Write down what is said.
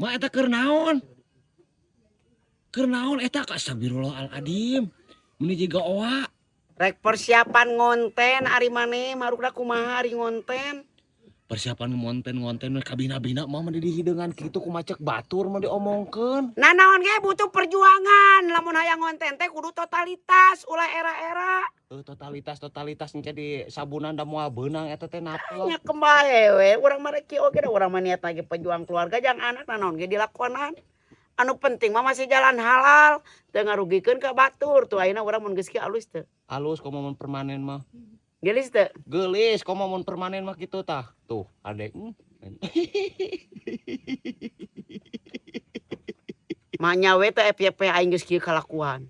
Ma eta keur naon? Keur naon eta astagfirullahaladzim. Meni jiga oa. Rek persiapan ngonten ari maneh marugna kumaha ari ngonten. Persiapan ngonten kabina-bina mah mah dihideungan kitu kumacek batur mah diomongkeun. Nah naon ge butuh perjuangan lamun hayang ngonten teh kudu totalitas ulah era-era. Totalitas jadi sabunan da moal beunang eta teh napel. Nya kembae we urang mah rek kieu ge da urang mah niat lagi pejuang keluarga jang anak naon ge dilakonan. Anu penting mah masih jalan halal teu ngarugikeun ka batur tuh ayeuna urang mun geus kieu alus teu. Alus komo mun permanen mah. Gelis teu? Geulis komo mun permanen mah kitu tah. Tuh, adek. Manya we teh FYP aing geus kieu kalakuan.